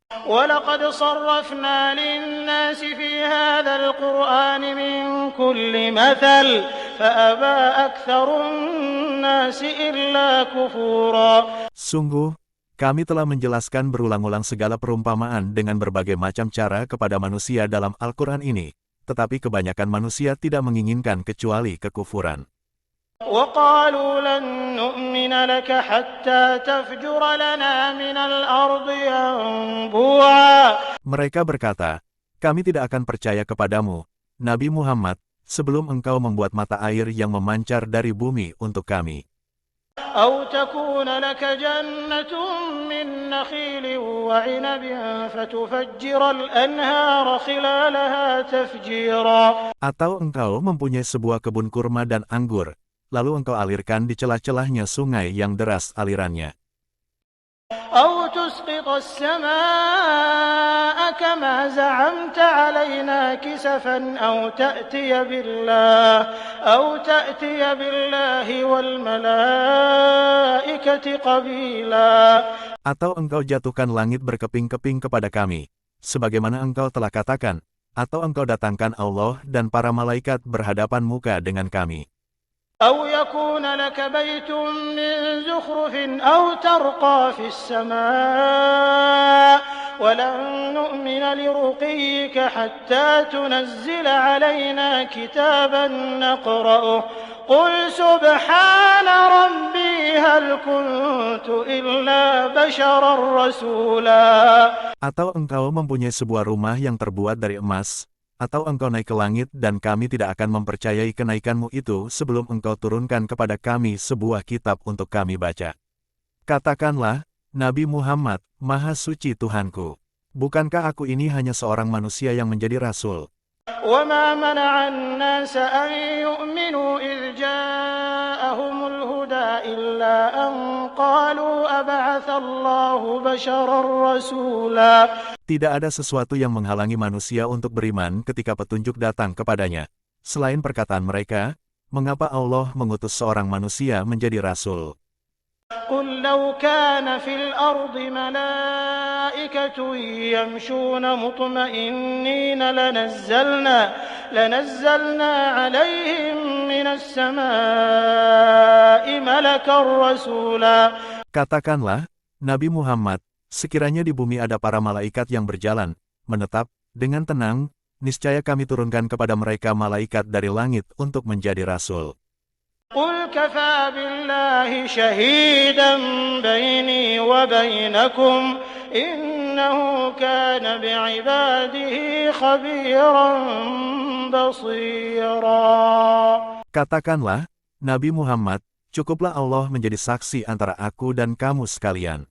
وَلَقَدْ صَرَّفْنَا لِلنَّاسِ فِي هَٰذَا الْقُرْآنِ مِن كُلِّ مَثَلٍ فَأَبَىٰ أَكْثَرُ النَّاسِ إِلَّا كُفُورًا. Sungguh, kami telah menjelaskan berulang-ulang segala perumpamaan dengan berbagai macam cara kepada manusia dalam Al-Quran ini, tetapi kebanyakan manusia tidak menginginkan kecuali kekufuran. وَقَالُوا لَن نُّؤْمِنَ لَكَ حَتَّىٰ تَفْجُرَ لَنَا مِنَ الْأَرْضِ يَنبُوعًا. Mereka berkata, kami tidak akan percaya kepadamu, Nabi Muhammad, sebelum engkau membuat mata air yang memancar dari bumi untuk kami. أَوْ تَكُونَ لَكَ جَنَّةٌ مِّن نَّخِيلٍ وَعِنَبٍ فَتُفَجِّرَ الْأَنْهَارَ خِلَالَهَا تَفْجِيرًا. Atau engkau mempunyai sebuah kebun kurma dan anggur, lalu engkau alirkan di celah-celahnya sungai yang deras alirannya. أَوْ تُسْقِطَ السَّمَاءَ كَمَا زَعَمْتَ عَلَيْنَا كِسَفًا أَوْ تَأْتِيَ بِاللَّهِ وَالْمَلَائِكَةِ قَبِيلًا. Atau engkau jatuhkan langit berkeping-keping kepada kami, sebagaimana engkau telah katakan, atau engkau datangkan Allah dan para malaikat berhadapan muka dengan kami. أَوْ يَكُونَ لَكَ بَيْتٌ مِّن زُخْرُفٍ أَوْ تَرْقَىٰ فِي السَّمَاءِ وَلَن نُّؤْمِنَ لِرُقِيِّكَ حَتَّىٰ تُنَزِّلَ عَلَيْنَا كِتَابًا نَّقْرَؤُهُ قُلْ سُبْحَانَ رَبِّي هَلْ كُنتُ إِلَّا بَشَرًا رَّسُولًا. Atau engkau mempunyai sebuah rumah yang terbuat dari emas, atau engkau naik ke langit dan kami tidak akan mempercayai kenaikanmu itu sebelum engkau turunkan kepada kami sebuah kitab untuk kami baca. Katakanlah, Nabi Muhammad, Maha Suci Tuhanku. Bukankah aku ini hanya seorang manusia yang menjadi rasul? وَمَا مَنَعَ النَّاسَ أَن يُؤْمِنُوا إِذْ جَاءَهُمُ الْهُدَىٰ إِلَّا أَن قَالُوا أَبَعَثَ اللَّهُ بَشَرًا رَّسُولًا. Tidak ada sesuatu yang menghalangi manusia untuk beriman ketika petunjuk datang kepadanya. Selain perkataan mereka, mengapa Allah mengutus seorang manusia menjadi rasul? قُل لَّوْ كَانَ فِي الْأَرْضِ مَلَائِكَةٌ يَمْشُونَ مُطْمَئِنِّينَ لَنَزَّلْنَا عَلَيْهِم مِّنَ السَّمَاءِ مَلَكًا رَّسُولًا. Katakanlah, Nabi Muhammad, sekiranya di bumi ada para malaikat yang berjalan, menetap, dengan tenang, niscaya kami turunkan kepada mereka malaikat dari langit untuk menjadi rasul. قُلْ كَفَىٰ بِاللَّهِ شَهِيدًا بَيْنِي وَبَيْنَكُمْ إِنَّهُ كَانَ بِعِبَادِهِ خَبِيرًا بَصِيرًا. Katakanlah, Nabi Muhammad, cukuplah Allah menjadi saksi antara aku dan kamu sekalian.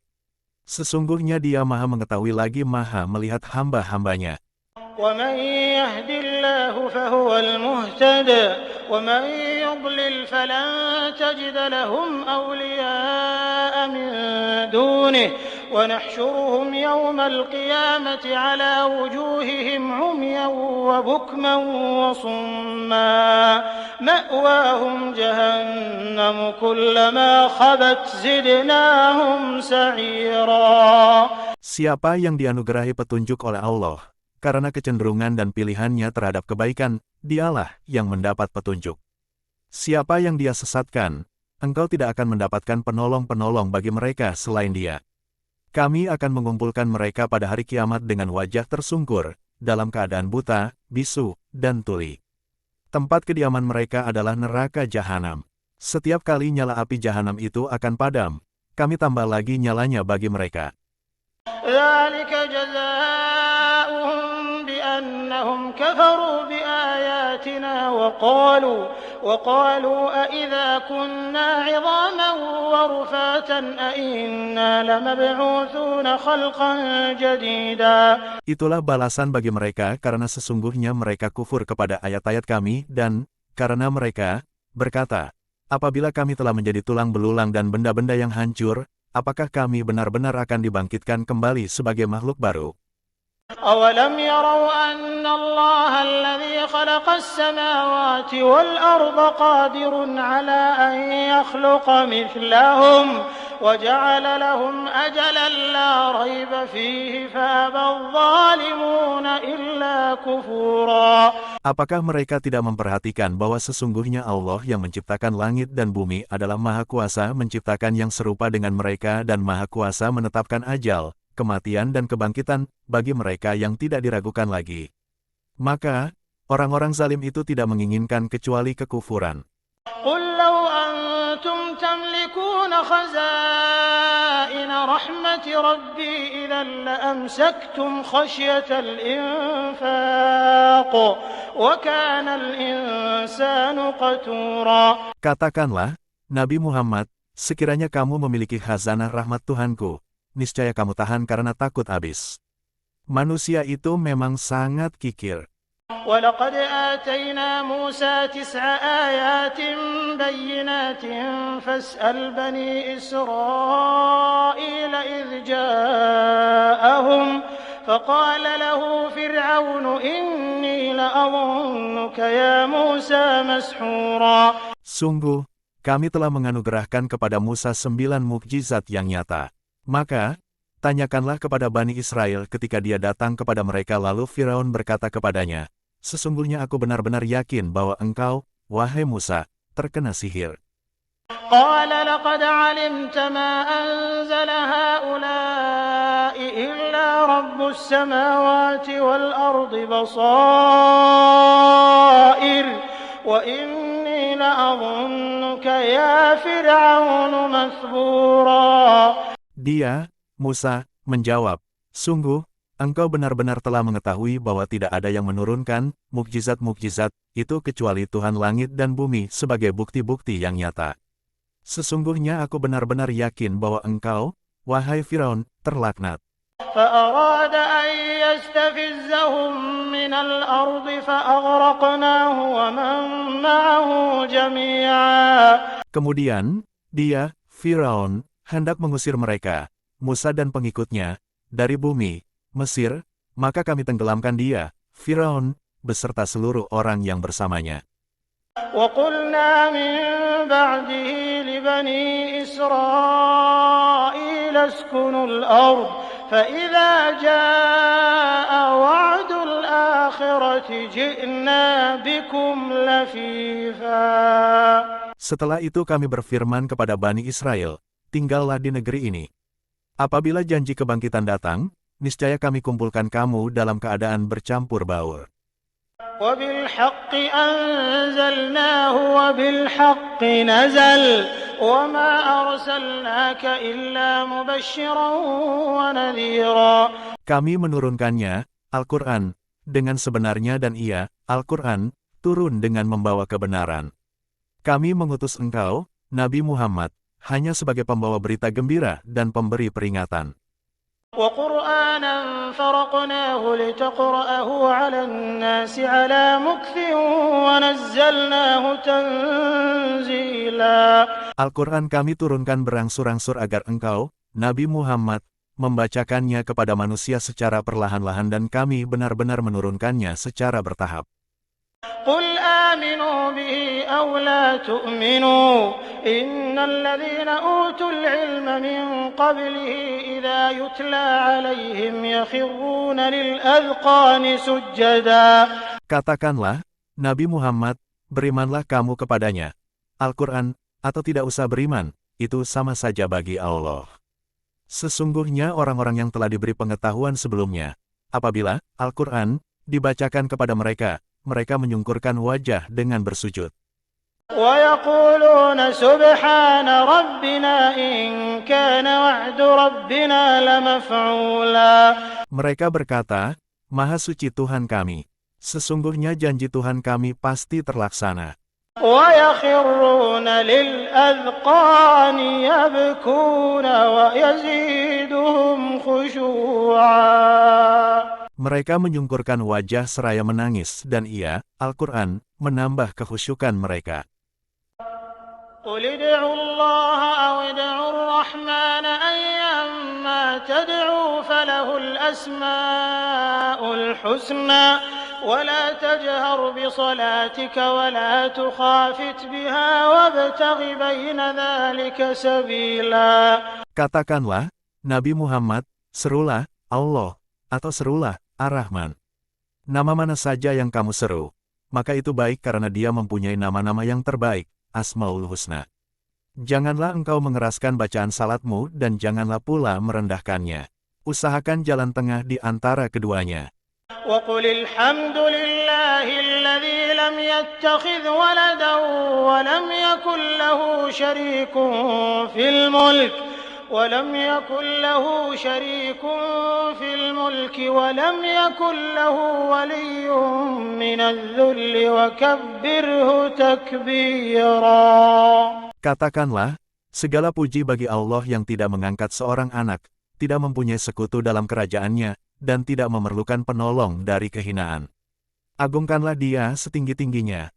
Sesungguhnya Dia Maha mengetahui lagi Maha melihat hamba-hambanya. وَمَن يَهْدِ اللَّهُ فَهُوَ الْمُهْتَدِ وَمَن يُضْلِلْ فَلَن تَجِدَ لَهُمْ أَوْلِيَاءَ مِن دُونِهِ وَنَحْشُرُهُمْ يَوْمَ الْقِيَامَةِ عَلَىٰ وُجُوهِهِمْ عُمْيًا وَبُكْمًا وَصُمًّا مَّأْوَاهُمْ جَهَنَّمُ كُلَّمَا خَبَتْ زِدْنَاهُمْ سَعِيرًا. Siapa yang dianugerahi petunjuk oleh Allah, karena kecenderungan dan pilihannya terhadap kebaikan, dialah yang mendapat petunjuk. Siapa yang Dia sesatkan, engkau tidak akan mendapatkan penolong-penolong bagi mereka selain Dia. Kami akan mengumpulkan mereka pada hari kiamat dengan wajah tersungkur, dalam keadaan buta, bisu, dan tuli. Tempat kediaman mereka adalah neraka jahanam. Setiap kali nyala api jahanam itu akan padam, kami tambah lagi nyalanya bagi mereka. ذَلِكَ جَزَاؤُهُم بِأَنَّهُمْ كَفَرُوا بِآيَاتِنَا وَقَالُوا أَإِذَا كُنَّا عِظَامًا وَرُفَاتًا أَإِنَّا لَمَبْعُوثُونَ خَلْقًا جَدِيدًا. Itulah balasan bagi mereka karena sesungguhnya mereka kufur kepada ayat-ayat kami dan, karena mereka berkata, apabila kami telah menjadi tulang belulang dan benda-benda yang hancur, apakah kami benar-benar akan dibangkitkan kembali sebagai makhluk baru? أَوَلَمْ يَرَوْا أَنَّ اللَّهَ الَّذِي خَلَقَ السَّمَاوَاتِ وَالْأَرْضَ قَادِرٌ عَلَىٰ أَن يَخْلُقَ مِثْلَهُمْ وَجَعَلَ لَهُمْ أَجَلًا لَّا رَيْبَ فِيهِ فَأَبَى الظَّالِمُونَ إِلَّا كُفُورًا. Apakah mereka tidak memperhatikan bahwa sesungguhnya Allah yang menciptakan langit dan bumi adalah Maha Kuasa menciptakan yang serupa dengan mereka dan Maha Kuasa menetapkan ajal, kematian dan kebangkitan bagi mereka yang tidak diragukan lagi. Maka, orang-orang zalim itu tidak menginginkan kecuali kekufuran. قُل لَّوْ أَنتُمْ تَمْلِكُونَ خَزَائِنَ رَحْمَةِ رَبِّي إِذًا لَّأَمْسَكْتُمْ خَشْيَةَ الْإِنفَاقِ وَكَانَ الْإِنسَانُ قَتُورًا. Katakanlah, Nabi Muhammad, sekiranya kamu memiliki khazanah rahmat Tuhanku, niscaya kamu tahan karena takut habis. Manusia itu memang sangat kikir. وَلَقَدْ آتَيْنَا مُوسَىٰ 9 آيَاتٍ بَيِّنَاتٍ فَاسْأَلْ بَنِي إِسْرَائِيلَ إِذْ جَاءَهُمْ فَقَالَ لَهُ فِرْعَوْنُ إِنِّي لَأَظُنُّكَ يَا مُوسَىٰ مَسْحُورًا. Sungguh, kami telah menganugerahkan kepada Musa 9 mukjizat yang nyata. Maka, tanyakanlah kepada Bani Israel ketika dia datang kepada mereka lalu Firaun berkata kepadanya, sesungguhnya aku benar-benar yakin bahwa engkau, wahai Musa, terkena sihir. قَالَ لَقَدْ عَلِمْتَ مَا أَنزَلَ هَٰؤُلَاءِ إِلَّا رَبُّ السَّمَاوَاتِ وَالْأَرْضِ بَصَائِرَ وَإِنِّي لَأَظُنُّكَ يَا فِرْعَوْنُ مَثْبُورًا. Dia, Musa, menjawab, sungguh, Engkau benar-benar telah mengetahui bahwa tidak ada yang menurunkan mukjizat-mukjizat itu kecuali Tuhan langit dan bumi sebagai bukti-bukti yang nyata. Sesungguhnya aku benar-benar yakin bahwa engkau, wahai Firaun, terlaknat. فأراد أن يستفزهم من الأرض فأغرقناه ومن معه جميعا. Kemudian, dia, Firaun, hendak mengusir mereka, Musa dan pengikutnya, dari bumi, Mesir, maka kami tenggelamkan dia, Firaun, beserta seluruh orang yang bersamanya. وقلنا من بعده لبني إسرائيل اسكنوا الأرض فإذا جاء وعد الآخرة جئنا بكم لفيفا. Setelah itu kami berfirman kepada Bani Israel, tinggallah di negeri ini. Apabila janji kebangkitan datang, niscaya kami kumpulkan kamu dalam keadaan bercampur baur. وبالحق أنزلناه وبالحق نزل وما أرسلناك إلا مبشرا ونذيرا. Kami menurunkannya, Al-Quran, dengan sebenarnya dan ia, Al-Quran, turun dengan membawa kebenaran. Kami mengutus engkau, Nabi Muhammad, hanya sebagai pembawa berita gembira dan pemberi peringatan. وقرآنا فرقناه لتقرأه على الناس على مكث ونزلناه تنزيلا. Al-Quran kami turunkan berangsur-angsur agar engkau, Nabi Muhammad, membacakannya kepada manusia secara perlahan-lahan dan kami benar-benar menurunkannya secara bertahap. قل آمنوا به أو لا تؤمنوا إن الذين أوتوا العلم من قبله إذا يتلى عليهم يخرون للأذقان سجدا. Katakanlah, Nabi Muhammad, berimanlah kamu kepadanya. Al-Quran, atau tidak usah beriman, itu sama saja bagi Allah. Sesungguhnya orang-orang yang telah diberi pengetahuan sebelumnya, apabila Al-Quran dibacakan kepada mereka, mereka menyungkurkan wajah dengan bersujud. وَيَقُولُونَ سُبْحَانَ رَبِّنَا إِن كَانَ وَعْدُ رَبِّنَا لَمَفْعُولًا. Mereka berkata, Maha suci Tuhan kami, sesungguhnya janji Tuhan kami pasti terlaksana. وَيَخِرُّونَ لِلْأَذْقَانِ يَبْكُونَ وَيَزِيدُهُمْ خُشُوعًا. Mereka menyungkurkan wajah seraya menangis dan ia, Al-Quran, menambah kekhusyukan mereka. قُلِ ادْعُوا اللَّهَ أَوِ ادْعُوا الرَّحْمَنَ أَيَّمَّا تَدْعُوا فَلَهُ الْأَسْمَاءُ الْحُسْنَى وَلَا تَجْهَرْ بِصَلَاتِكَ وَلَا تُخَافِتْ بِهَا وَابْتَغِ بَيْنَ ذَلِكَ سَبِيلًا. Katakanlah, Nabi Muhammad, serulah, Allah, atau serulah, Ar-Rahman. Nama mana saja yang kamu seru, maka itu baik karena dia mempunyai nama-nama yang terbaik, Asmaul Husna. Janganlah engkau mengeraskan bacaan salatmu dan janganlah pula merendahkannya. Usahakan jalan tengah di antara keduanya. وَقُلِ الْحَمْدُ لِلَّهِ الَّذِي لَمْ يَتَّخِذْ وَلَدًا وَلَمْ يَكُنْ لَهُ شَرِيكٌ فِي الْمُلْكِ ولم يكن له شريك في الملك ولم يكن له ولي من الذل وكبره تكبيرا. Katakanlah, segala puji bagi Allah yang tidak mengangkat seorang anak, tidak mempunyai sekutu dalam kerajaannya, dan tidak memerlukan penolong dari kehinaan. Agungkanlah dia setinggi-tingginya,